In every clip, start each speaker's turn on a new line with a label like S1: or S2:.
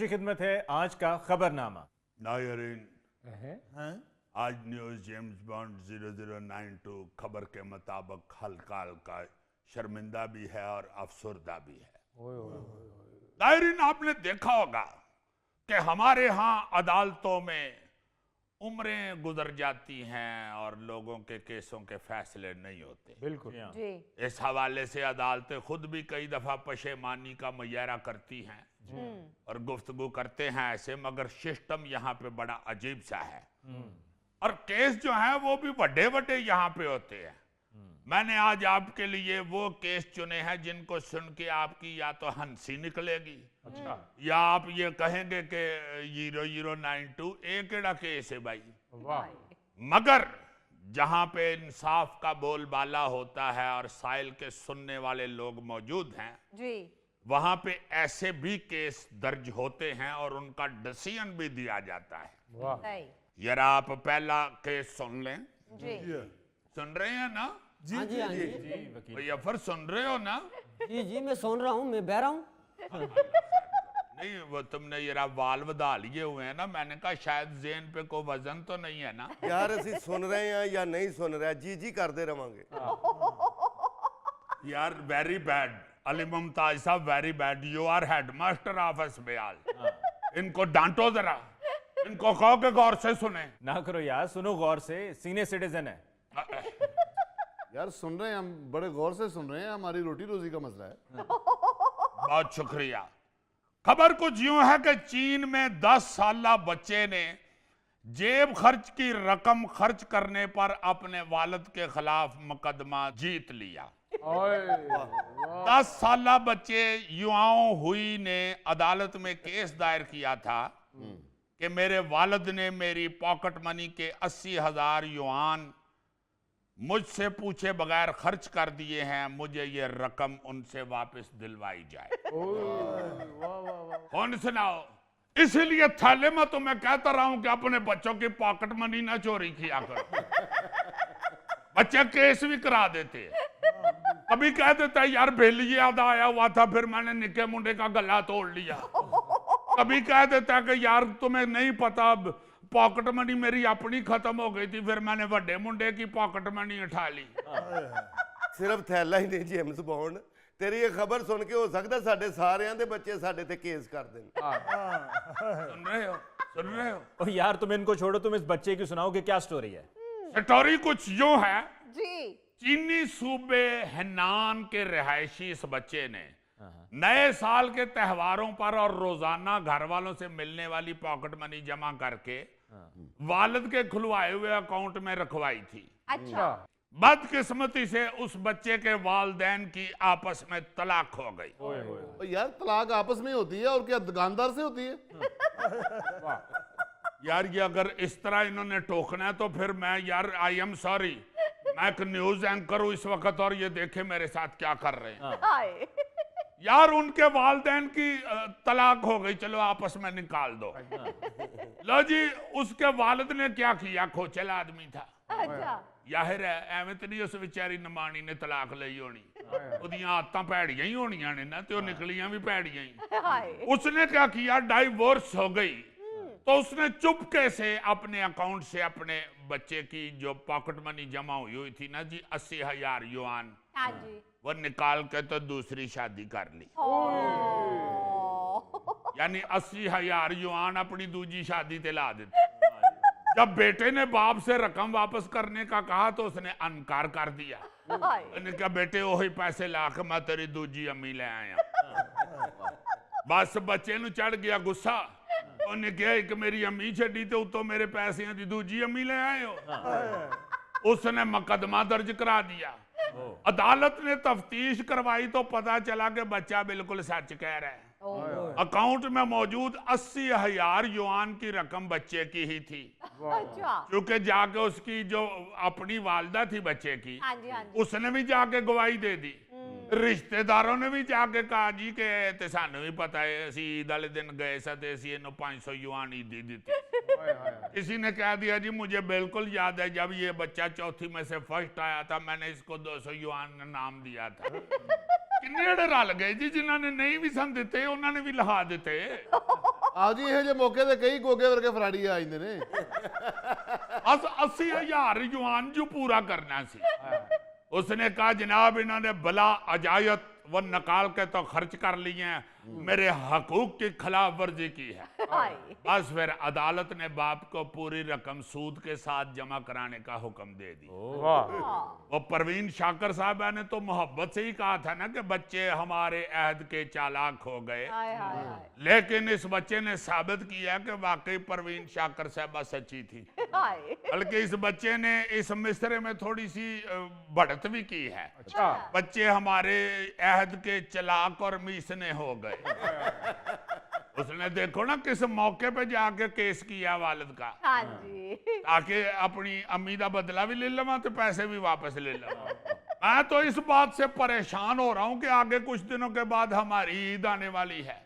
S1: पेश खिदमत है आज का खबरनामा।
S2: नायरीन, आज न्यूज जेम्स बॉन्ड 0092 खबर के मुताबिक हल्का हल्का शर्मिंदा भी है और अफसरदा भी है। नायरीन, आपने देखा होगा कि हमारे यहाँ अदालतों में उम्रें गुजर जाती हैं और लोगों के केसों के फैसले नहीं होते।
S1: बिल्कुल
S3: जी।
S2: इस हवाले से अदालतें खुद भी कई दफा पशेमानी का मुजाहरा करती हैं और गुफ्तगू करते हैं ऐसे, मगर सिस्टम यहाँ पे बड़ा अजीब सा है और केस जो है वो भी बड़े बड़े यहाँ पे होते हैं। मैंने आज आपके लिए वो केस चुने हैं जिनको सुन के आपकी या तो हंसी निकलेगी,
S1: अच्छा,
S2: या आप ये कहेंगे कि 0092 एक केड़ा केस है भाई।
S1: वाह,
S2: मगर जहां पे इंसाफ का बोलबाला होता है और साइल के सुनने वाले लोग मौजूद हैं,
S3: जी।
S2: वहां पे ऐसे भी केस दर्ज होते हैं और उनका डिसीजन भी दिया जाता है।
S1: वाह,
S3: सही।
S2: यार आप पहला केस सुन लें।
S3: जी।
S2: सुन रहे हैं ना?
S4: हाँ जी, हाँ जी,
S1: जी वकील,
S2: भैया फिर सुन रहे हो ना?
S4: जी जी, मैं सुन रहा हूँ, मैं बह रहा हूँ।
S2: नहीं, वो तुमने यार वाल वधा लिए हुए हैं ना, मैंने कहा शायद जेन पे कोई वजन तो नहीं है ना।
S5: यार ਅਸੀਂ सुन रहे हैं या नहीं सुन रहे, जी जी करते रवांगे।
S2: यार वेरी बैड अली मुमताज साहब, very bad. You are headmaster of अस्पताल, इनको डांटो जरा, इनको कहो कि गौर से सुने।
S1: ना करो यार, सुनो गौर से, सीनियर सिटीजन है।
S6: यार सुन रहे हैं हम, बड़े गौर से सुन रहे हैं, हमारी रोटी रोजी का मसला है।
S2: बहुत शुक्रिया। खबर कुछ यूं है कि चीन में 10 साला बच्चे ने जेब खर्च की रकम खर्च करने पर अपने वालिद के खिलाफ मुकदमा जीत लिया। 10 साला बच्चे युआओं हुई ने अदालत में केस दायर किया था कि मेरे वालिद ने मेरी पॉकेट मनी के 80,000 युआन मुझसे पूछे बगैर खर्च कर दिए हैं, मुझे ये रकम उनसे वापस दिलवाई जाए। कौन सुनाओ? इसीलिए थैले में तो मैं कहता रहा हूं कि अपने बच्चों की पॉकेट मनी ना चोरी किया करो। बच्चे केस भी करा देते हैं। कभी कह देता है यार भेली याद आया हुआ था, फिर मैंने निके मुंडे का गला तोड़ लिया। कभी कह देता है कि यार तुम्हें नहीं पता पॉकेट मनी मेरी अपनी खत्म हो गई थी, फिर मैंने बड़े मुंडे की पॉकेट मनी उठा ली।
S5: सिर्फ थैला ही नहीं जेम्स बॉन्ड, तेरी ये खबर सुन के हो सकता साडे सारियां दे बच्चे साडे ते केस कर देन।
S2: सुन रहे हो? सुन रहे हो?
S1: ओ यार तुम इनको छोड़ो, तुम इस बच्चे की सुनाओ कि क्या स्टोरी है।
S2: स्टोरी कुछ यूं है।
S3: जी।
S2: चीनी सूबे हेनान के रिहायशी इस बच्चे ने नए साल के त्योहारों पर और रोजाना घर वालों से मिलने वाली पॉकेट मनी जमा करके वालिद के खुलवाए हुए अकाउंट में रखवाई थी।
S3: अच्छा।
S2: बदकिस्मती से उस बच्चे के वालिदैन की आपस में तलाक हो गई।
S6: और यार तलाक आपस में होती है और क्या दुकानदार से होती है?
S2: यार ये अगर इस तरह इन्होंने टोकना है तो फिर मैं, यार आई एम सॉरी, मैं एक न्यूज एंकर हूं इस वक्त और ये देखे मेरे साथ क्या कर रहे हैं।
S3: हाय।
S2: यार उनके वालिदैन की तलाक हो गई, चलो आपस में निकाल दो। लो जी, उसके वालिद ने क्या किया, खोचल आदमी था।
S3: अच्छा।
S2: जाहिर है एवं तो नहीं उस बेचारी नमानी ने तलाक ली होनी, ਉਹਦੀਆਂ आदतां भैड़ियां ही होनियां ने ना, तो निकलियां भी भैड़ियां ही।
S3: हाय।
S2: उसने क्या किया, डाइवोर्स हो गई तो उसने चुपके से अपने अकाउंट से अपने बच्चे की जो पॉकेट मनी जमा हुई थी ना जी, 80,000 युआन,
S3: हाँ जी।
S2: वो निकाल के तो दूसरी शादी कर ली। यानी 80,000 युआन अपनी दूसरी शादी ते ला देते। जब बेटे ने बाप से रकम वापस करने का कहा तो उसने अनकार कर दिया।
S3: हाय।
S2: उसने कहा बेटे वही पैसे ला के मैं तेरी दूजी अम्मी ले आया। बस बच्चे नु चढ़ गया गुस्सा, उन्हें कहा एक मेरी अम्मी छड़ी तो उतो मेरे पैसे दी दूजी अम्मी ले आए हो। उसने मुकदमा दर्ज करा दिया। अदालत ने तफ्तीश करवाई तो पता चला कि बच्चा बिल्कुल सच कह रहा है। अकाउंट में मौजूद 80,000 युआन की रकम बच्चे की ही थी,
S3: अच्छा।
S2: क्योंकि जाके उसकी जो अपनी वालदा थी बच्चे की,
S3: हाँ जी, हाँ जी।
S2: उसने भी जाके गवाही दे दी। रिश्तेदारों ने भी जाके कहा जी कि ते सानू भी पता है, असी ईद वाले दिन गए सा ते असी इन्हों 500 युआन ईद दी थी। किसी ने कह दिया जी मुझे बिल्कुल याद है जब ये बच्चा चौथी में से फर्स्ट आया था, मैंने इसको 200 युआन नाम दिया था। किन्ने रल गए जी, जिन्होंने नहीं भी सन दिते उन्होंने भी लहा दिते।
S6: ਆਓ ਜੀ ਇਹੋ ਜਿਹੇ ਮੌਕੇ ਤੇ ਕਈ ਗੋਗੇ ਵਰਗੇ ਫਰਾੜੀ ਆ ਜਾਂਦੇ ਨੇ
S2: 80,000 युआन जो पूरा करना सी। उसने कहा जनाब इन्होंने बला अजायत व नकाल के तो खर्च कर लिए हैं, मेरे हकूक की खिलाफ वर्जी की है। बस फिर अदालत ने बाप को पूरी रकम सूद के साथ जमा कराने का हुक्म दे दी। वो परवीन शाकर साहब ने तो मोहब्बत से ही कहा था ना कि बच्चे हमारे अहद के चालाक हो गए, लेकिन इस बच्चे ने साबित किया कि वाकई परवीन शाकर साहबा सच्ची थी। बल्कि इस बच्चे ने इस मिसरे में थोड़ी सी बढ़त भी की है। बच्चे हमारे अहद के चालाक और मीसने हो गए। उसने देखो ना किस मौके पे जाके केस किया वालिद का, ताकि अपनी अम्मी का बदला भी ले लवा तो पैसे भी वापस ले लवा। मैं तो इस बात से परेशान हो रहा हूँ कि आगे कुछ दिनों के बाद हमारी ईद आने वाली है,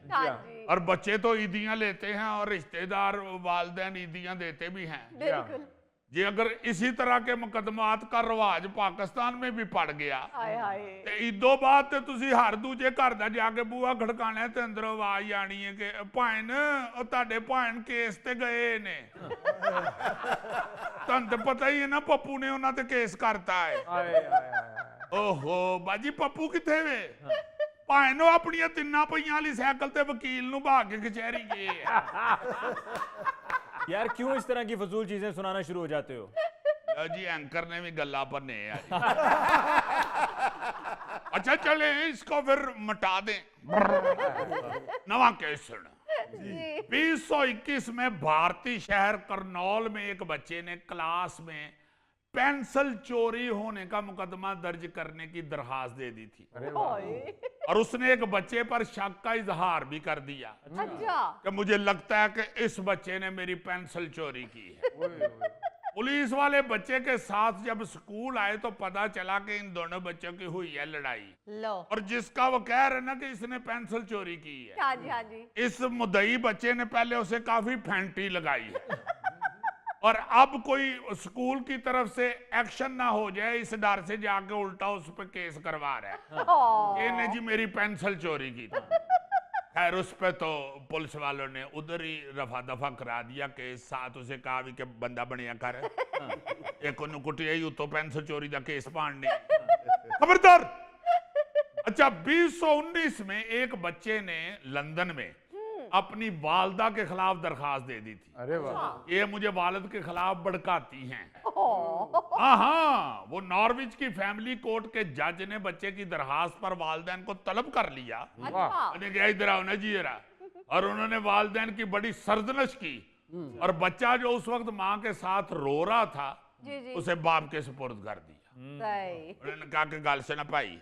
S2: और बच्चे तो ईदियां लेते हैं और रिश्तेदार वालिदैन ईदियां देते भी हैं। जी अगर इसी तरह के मुकदमात का रवाज पाकिस्तान में भी पड़ गया तो ईदों बाद तो तुसी हर दूजे घर दा जाके बूहा खड़काना ते अंदरों आवाज आनी है कि भैन तुहाडे भैन केस ते गए ने। तुहानू तो पता ही है ना पप्पू ने उन्हां ते केस करता है। ओहो बाजी पप्पू किथे वे? भैन अपनी 3 पहियां वाली साइकिल ते वकील नूं भा के कचहरी गए।
S1: यार क्यों इस तरह की फजूल चीजें सुनाना शुरू हो जाते हो?
S2: जी एंकर ने भी गल्ला पर नहीं है। अच्छा चले इसको फिर मिटा दें। नवा केस सुन। 2021 में भारतीय शहर करनौल में एक बच्चे ने क्लास में पेंसिल चोरी होने का मुकदमा दर्ज करने की दरखास्त दे दी थी, और उसने एक बच्चे पर शक का इजहार भी कर दिया कि मुझे लगता है कि इस बच्चे ने मेरी पेंसिल चोरी की है। पुलिस वाले बच्चे के साथ जब स्कूल आए तो पता चला कि इन दोनों बच्चों की हुई है लड़ाई, और जिसका वो कह रहे ना कि इसने पेंसिल चोरी की है, इस मुद्दई बच्चे ने पहले उसे काफी फेंटी लगाई है, और अब कोई स्कूल की तरफ से एक्शन ना हो जाए इस डर से जाके उल्टा उस पर केस करवा रहा है। इन्हें जी मेरी पेंसिल चोरी की थी। खैर उस पे तो पुलिस वालों ने उधर ही रफा दफा करा दिया केस। साथ उसे कहा भी कि बंदा बनिया कर एक कुटिया ही तो पेंसिल चोरी का केस पाड़ने। खबरदार। अच्छा 2019 में एक बच्चे ने लंदन में अपनी वालदा के खिलाफ दरखास्त दे दी थी।
S6: अरे वाह,
S2: ये मुझे वालिद के खिलाफ भड़काती हैं। हाँ वो नॉर्विच की फैमिली कोर्ट के जज ने बच्चे की दरखास्त पर वालिदैन को तलब कर लिया। मैंने कहा इधर आओ ना जी जरा, और उन्होंने वालिदैन की बड़ी सरदनश की, और बच्चा जो उस वक्त माँ के साथ रो रहा था उसे बाप के सुपुर्द कर दिया। उन्होंने कहा कि गल से ना भाई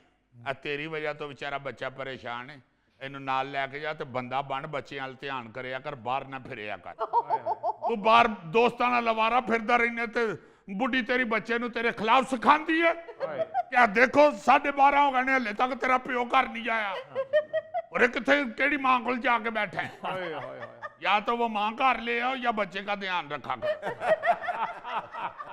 S2: तेरी वजह तो बेचारा बच्चा परेशान है, इन्हू नाल लैके जा ते बंदा बन, बच्चे वाल ध्यान करिया कर, बाहर ना फिरिया कर। तू बाहर दोस्तां नाल लवारा फिरदा रहने ते बुढ़ी तेरी बच्चे नू तेरे खिलाफ सिखांदी है। क्या देखो 12:30 हो गए हले तक तेरा प्यो घर नहीं आया, और किथे केड़ी मां कोल जाके बैठा है। या तो वो मां घर ले आओ या बच्चे का ध्यान रखा कर।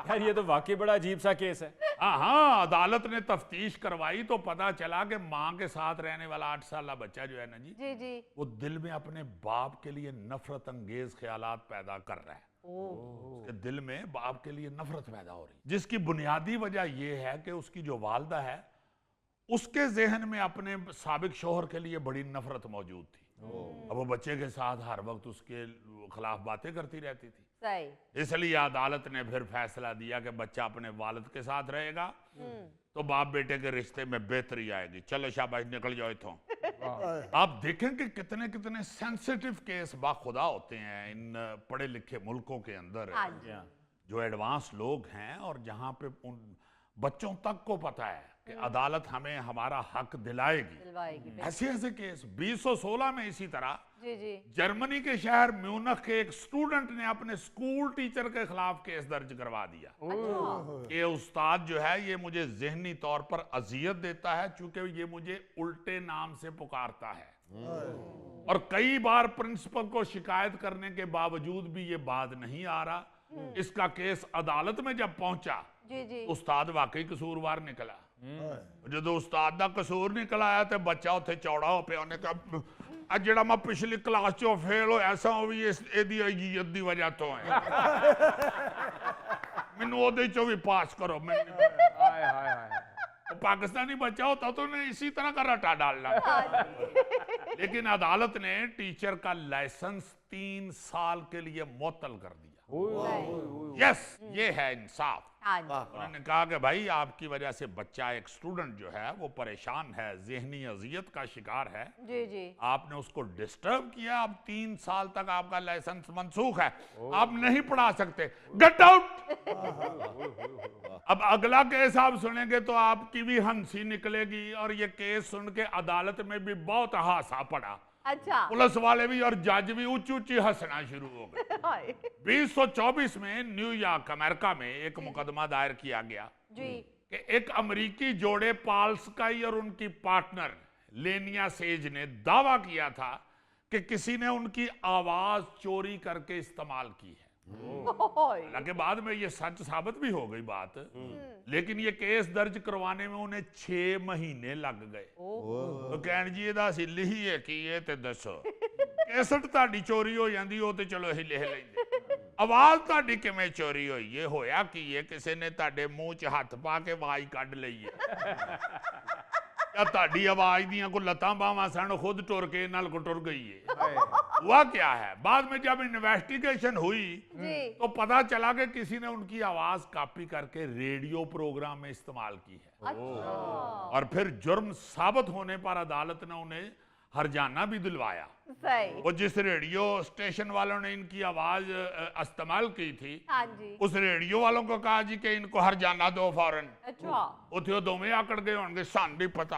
S1: यार ये तो वाकई बड़ा अजीब सा केस है।
S2: हाँ अदालत ने तफ्तीश करवाई तो पता चला कि मां के साथ रहने वाला 8 साला बच्चा जो है ना जी वो दिल में अपने बाप के लिए नफरत अंगेज ख्यालात पैदा कर रहा है। उसके दिल में बाप के लिए नफरत पैदा हो रही, जिसकी बुनियादी वजह यह है कि उसकी जो वालदा है उसके जहन में अपने साबिक शोहर के लिए बड़ी नफरत मौजूद थी। अब वो बच्चे के साथ हर वक्त उसके खिलाफ बातें करती रहती थी। इसलिए अदालत ने फिर फैसला दिया कि बच्चा अपने वालिद के साथ रहेगा तो बाप बेटे के रिश्ते में बेहतरी आएगी। चलो शाबाश निकल जाओ इथों। आप देखें कि कितने कितने सेंसिटिव केस बाखुदा होते हैं इन पढ़े लिखे मुल्कों के अंदर, जो एडवांस लोग हैं, और जहां पे उन बच्चों तक को पता है कि अदालत हमें हमारा हक दिलाएगी। ऐसे ऐसे केस 2016 में इसी तरह जर्मनी के शहर म्यूनिख के एक स्टूडेंट ने अपने स्कूल टीचर के खिलाफ केस दर्ज करवा दिया। ये उस्ताद जो है ये मुझे जहनी तौर पर अजियत देता है क्योंकि ये मुझे उल्टे नाम से पुकारता है, और कई बार प्रिंसिपल को शिकायत करने के बावजूद भी ये बात नहीं आ रहा। इसका केस अदालत में जब पहुंचा उस्ताद वाकई कसूरवार निकला। जो उस्ताद का कसूर निकल आया तो बच्चा उत्थे चौड़ा हो पे, उन्हें कहा ਆ ਜਿਹੜਾ ਮੈਂ ਪਿਛਲੀ ਕਲਾਸ ਚੋਂ ਫੇਲ ਹੋਇਆ ਸਾਂ ਉਹ ਵੀ ਇਹਦੀ ਇਜੀਅਤ ਦੀ ਵਜ੍ਹਾ ਤੋਂ ਹੈ ਮੈਨੂੰ ਉਹਦੇ ਚੋਂ ਵੀ ਪਾਸ ਕਰੋ ਮੈਨੂੰ
S1: हाय हाय हाय
S2: पाकिस्तानी बच्चा होता तो उन्हें इसी तरह का रटा डालना लेकिन अदालत ने टीचर का लाइसेंस 3 साल के लिए मुअत्तल कर दिया यस ये है इंसाफ
S3: हाँ जी
S2: उन्होंने कहा कि भाई आपकी वजह से बच्चा एक स्टूडेंट जो है वो परेशान है ज़हनी अजियत का शिकार है
S3: जी जी
S2: आपने उसको डिस्टर्ब किया अब 3 साल तक आपका लाइसेंस मनसूख है आप नहीं पढ़ा सकते गेट आउट अब अगला केस आप सुनेंगे तो आपकी भी हंसी निकलेगी और ये केस सुन के अदालत में भी बहुत हासा पड़ा
S3: अच्छा
S2: पुलिस वाले भी और जज भी ऊंची ऊंची हंसना शुरू हो गए
S3: हाय
S2: 2024 में न्यूयॉर्क अमेरिका में एक मुकदमा दायर किया गया
S3: जी
S2: कि एक अमेरिकी जोड़े पॉल स्काई और उनकी पार्टनर लेनिया सेज ने दावा किया था कि किसी ने उनकी आवाज चोरी करके इस्तेमाल की है
S3: हाय
S2: हालांकि बाद में ये सच साबित भी हो गई बात लेकिन ये केस दर्ज करवाने में उन्हें 6 महीने लग गए तो कहन जी ਇਹਦਾ ਅਸੀਂ ਲਿਖੀਏ ਕੀ ਇਹ ਤੇ ਦੱਸੋ ਕੇਸਟ ਤੁਹਾਡੀ ਚੋਰੀ ਹੋ ਜਾਂਦੀ ਉਹ ਤੇ ਚਲੋ ਅਸੀਂ ਲਿਖ ਲੈਂਦੇ ਆਵਾਜ਼ ਤੁਹਾਡੀ ਕਿਵੇਂ ਚੋਰੀ ਹੋਈ ਇਹ ਹੋਇਆ ਕੀ ਇਹ ਕਿਸੇ ਨੇ ਤੁਹਾਡੇ ਮੂੰਹ 'ਚ ਹੱਥ ਪਾ ਕੇ ਆਵਾਜ਼ ਕੱਢ ਲਈ ਹੈ या ਤੁਹਾਡੀ ਆਵਾਜ਼ ਦੀਆਂ ਕੋ ਲੱਤਾਂ ਬਾਹਾਂ ਸਨ खुद टुर के ਨਾਲ ਕੋ टुर गई है हुआ क्या है बाद में जब इन्वेस्टिगेशन हुई
S3: जी
S2: तो पता चला कि किसी ने उनकी आवाज कॉपी करके रेडियो प्रोग्राम में इस्तेमाल की है
S3: अच्छा
S2: और फिर जुर्म साबित होने पर अदालत ने उन्हें हर्जाना भी दिलवाया
S3: सही
S2: वो जिस रेडियो स्टेशन वालों ने इनकी आवाज इस्तेमाल की थी
S3: हाँ जी
S2: उस रेडियो वालों को कहा जी कि इनको हर्जाना दो फौरन
S3: अच्छा
S2: ਉੱਥੇ ਉਹ ਦੋਵੇਂ ਆਕੜ ਗਏ ਹੋਣਗੇ ਸਾਨੂੰ ਨਹੀਂ ਪਤਾ